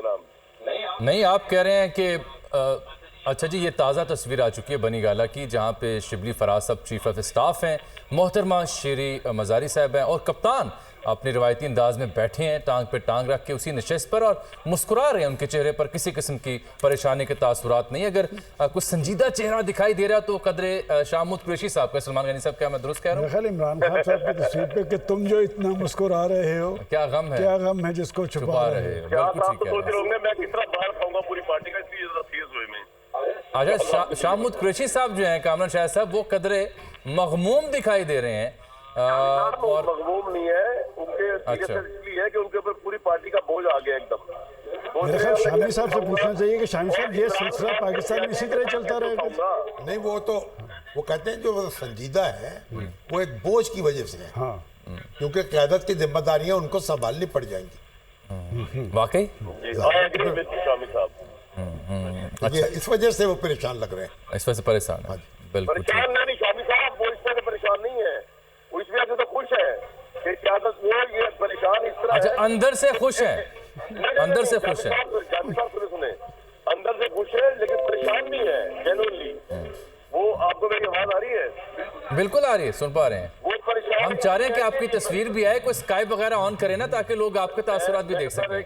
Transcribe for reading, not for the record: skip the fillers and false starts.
जनाब। नहीं, आप कह रहे हैं कि अच्छा जी, ये ताज़ा तस्वीर आ चुकी है बनी गाला की, जहाँ पे शिबली फराज साहब चीफ ऑफ स्टाफ हैं, मोहतरमा शेरी मज़ारी साहब हैं और कप्तान अपने रिवायती अंदाज में बैठे हैं टांग पे टांग रख के उसी नशस्त पर और मुस्कुरा रहे हैं। उनके चेहरे पर किसी किस्म की परेशानी के तासुरात नहीं। अगर कुछ संजीदा चेहरा दिखाई दे रहा तो कदरे शाहमूद कुरैशी साहब का, सलमान गनी साहब, क्या मैं दुरुस्त कह रहा हूँ? इमरान खान साहब की तस्वीर पे कि तुम जो इतना मुस्कुरा रहे हो, क्या गम है, क्या गम है जिसको छुपा रहे हो। अच्छा, शाहमूद कुरैशी साहब जो हैं, कामरान शाह साहब, वो कदरे मगमूम दिखाई दे रहे हैं। और मगमूम नहीं है, उनके इसलिए है कि उनके ऊपर पूरी पार्टी का बोझ आ गया एकदम। मेरे ख्याल शामी साहब से पूछना चाहिए कि शामी साहब ये सिलसिला पाकिस्तान में इसी तरह चलता रहेगा? नहीं, वो कहते हैं जो संजीदा है वो एक बोझ की वजह से है। हाँ, क्योंकि क़यादत की जिम्मेदारियां उनको संभालनी पड़ जाएंगी। वाकई अच्छा, इस वजह से वो परेशान लग रहे हैं। इस वजह से परेशान है। बिल्कुल परेशान नहीं स्वामी साहब, वो इस वजह से परेशान नहीं है, वो इस वजह से तो खुश है कि क़यादत वो ये परेशान इस तरह। अच्छा, अंदर से खुश है, अंदर से खुश है, सुने, अंदर से खुश है लेकिन परेशान नहीं है जेन्युइनली। वो आपको मेरी आवाज आ रही है? बिल्कुल आ रही है, सुन पा रहे हैं। वो परेशान, हम चाह रहे हैं कि आपकी तस्वीर भी आए, कोई स्काइप वगैरह ऑन करे ना, ताकि लोग आपके तासुरात भी देख सकें।